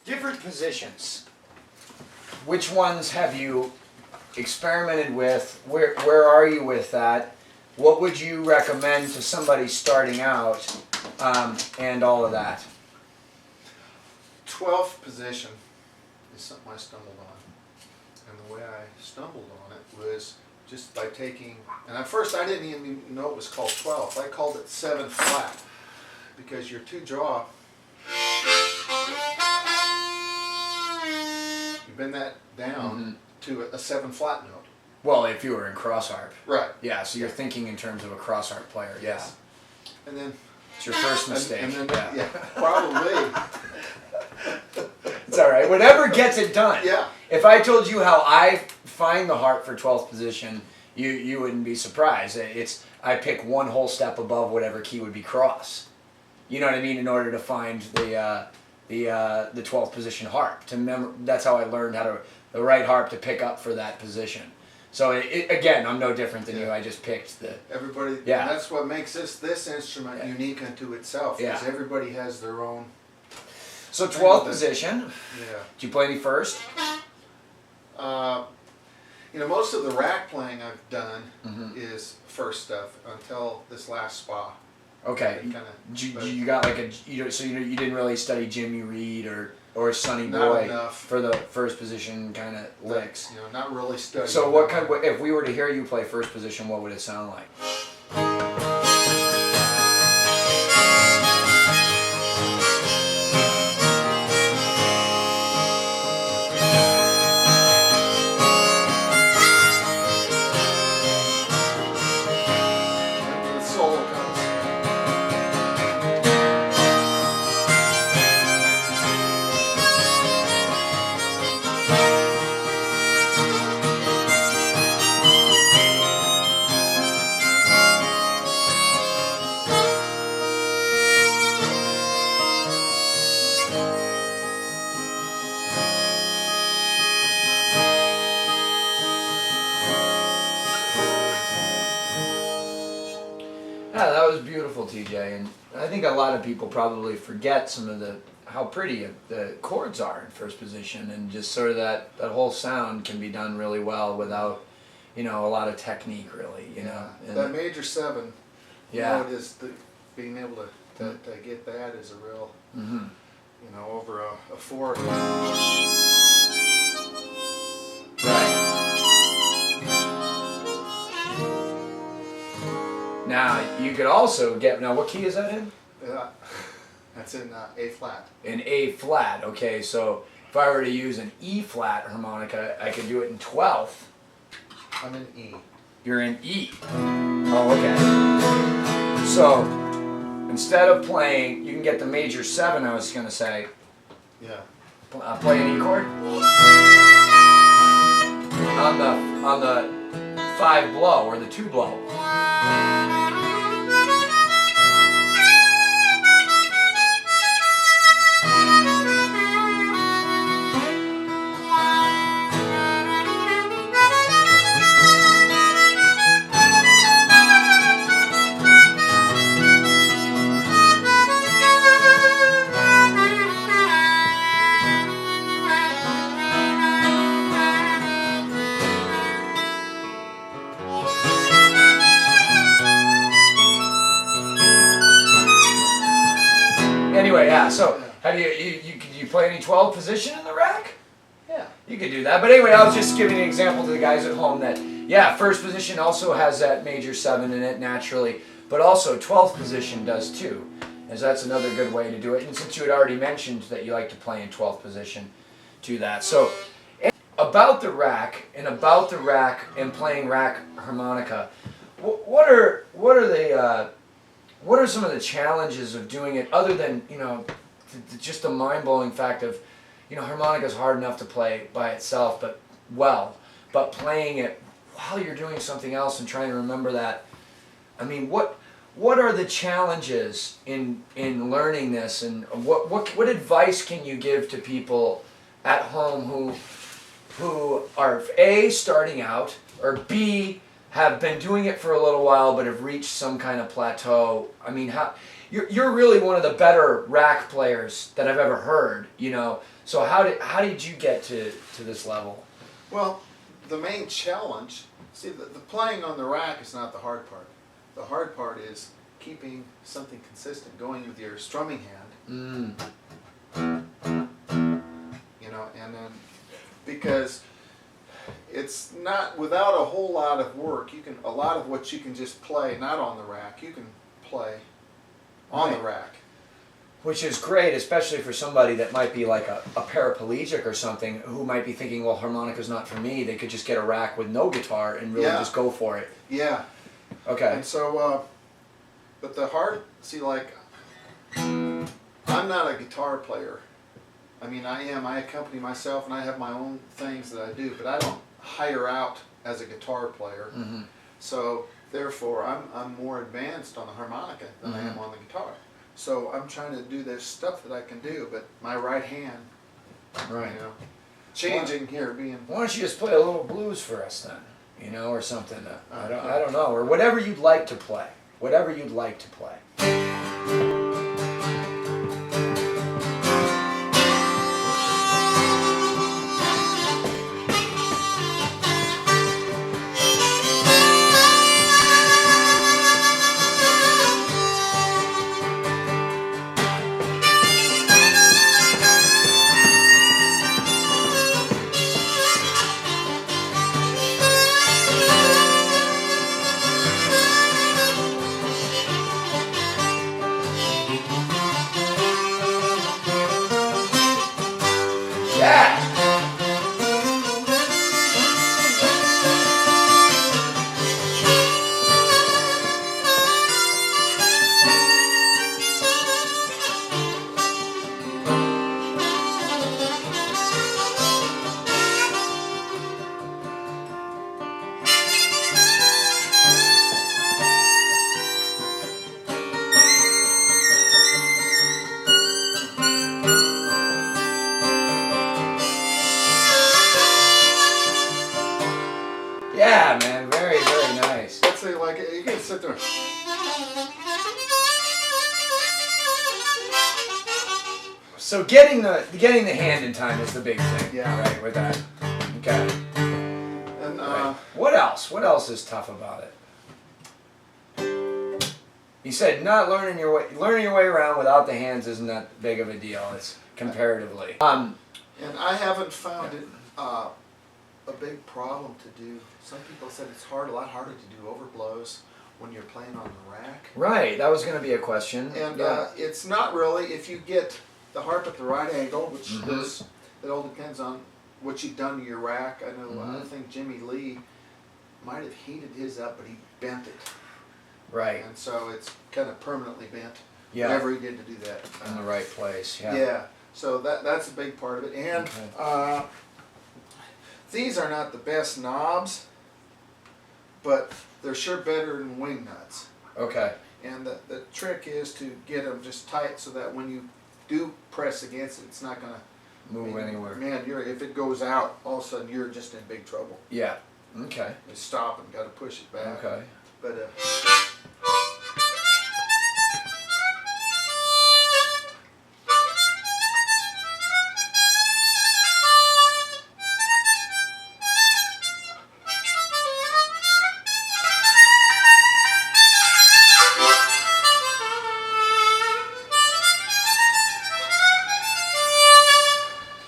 Different positions. Which ones have you experimented with? Where are you with that? What would you recommend to somebody starting out, and all of that? 12th position is something I stumbled on. And the way I stumbled on it was just by taking, and at first I didn't even know it was called 12th. I called it 7 flat because your 2 jaw, you bend that down to a 7 flat note. Well, if you were in cross harp. Right. Yeah, so you're thinking in terms of a cross harp player. Yes. Yeah. And then it's your first mistake. And then, yeah, probably. It's all right. Whatever gets it done. Yeah. If I told you how I find the harp for 12th position, you wouldn't be surprised. I pick one whole step above whatever key would be cross. You know what I mean? In order to find the 12th position harp. That's how I learned the right harp to pick up for that position. So again, I'm no different than you. I just picked the. Everybody. Yeah. And that's what makes this instrument unique unto itself. Yeah. Because everybody has their own. So 12th position. Yeah. Do you play any first? Most of the rack playing I've done is first stuff until this last spa. Okay. You got like so you didn't really study Jimmy Reed or Sonny Boy for the first position kind of licks. Not really studying. So if we were to hear you play first position, what would it sound like? The solo comes. Yeah, that was beautiful, TJ, and I think a lot of people probably forget some of how pretty the chords are in first position, and just sort of that whole sound can be done really well without, a lot of technique, really, And that major 7. Yeah. It is being able to get that is a real, over a 4. Right. Now, you could also now what key is that in? That's in A flat. In A flat, okay, so if I were to use an E flat harmonica, I could do it in 12th. I'm in E. You're in E. Oh, okay. So, instead of playing, you can get the major 7, I was going to say. Yeah. Play an E chord. On the 5 blow, or the 2 blow. Anyway, yeah. So, how do you play any 12th position in the rack? Yeah. You could do that. But anyway, I was just giving an example to the guys at home that first position also has that major 7 in it naturally, but also 12th position does too, as that's another good way to do it. And since you had already mentioned that you like to play in 12th position, do that. So, about the rack and playing rack harmonica, what are some of the challenges of doing it, other than just the mind-blowing fact of harmonica is hard enough to play by itself, but playing it while you're doing something else and trying to remember that. I mean, what are the challenges in learning this, and what advice can you give to people at home who are A, starting out, or B, have been doing it for a little while but have reached some kind of plateau? I mean, you're really one of the better rack players that I've ever heard. You know, so how did you get to this level? Well, the main challenge, see, the playing on the rack is not the hard part. The hard part is keeping something consistent, going with your strumming hand. You know, and then because it's not without a whole lot of work. A lot of what you can just play not on the rack, you can play on the rack. Which is great, especially for somebody that might be like a paraplegic or something, who might be thinking, well, harmonica's not for me. They could just get a rack with no guitar and really just go for it. Yeah. Okay. And so, but the hard, see, like, I'm not a guitar player. I mean, I accompany myself and I have my own things that I do, but I don't hire out as a guitar player. Mm-hmm. So, therefore, I'm more advanced on the harmonica than I am on the guitar. So I'm trying to do this stuff that I can do, but my right hand, Right. you know, changing here, being. Why don't you just play a little blues for us then? You know, or something. I don't know, or whatever you'd like to play. Whatever you'd like to play. Yeah. Yeah, man, very, very nice. Let's say, like, you can sit there. So getting the hand in time is the big thing. Yeah. Right, with that. Okay. And Right. What else? What else is tough about it? You said not learning your way around without the hands isn't that big of a deal. It's comparatively. and I haven't found it a big problem to do. Some people said it's a lot harder to do overblows when you're playing on the rack. Right. That was going to be a question. And yeah. it's not really, if you get the harp at the right angle, which is, it all depends on what you've done to your rack. I know, I think Jimmy Lee might have heated his up, but he bent it. Right. And so it's kind of permanently bent. Yeah. Whatever he did to do that. In the right place. Yeah. Yeah. So that's a big part of it. And these are not the best knobs, but they're sure better than wing nuts. Okay. And the trick is to get them just tight so that when you do press against it, it's not going to Move anywhere. Man, if it goes out, all of a sudden you're just in big trouble. Yeah. Okay. You stop and got to push it back. Okay. But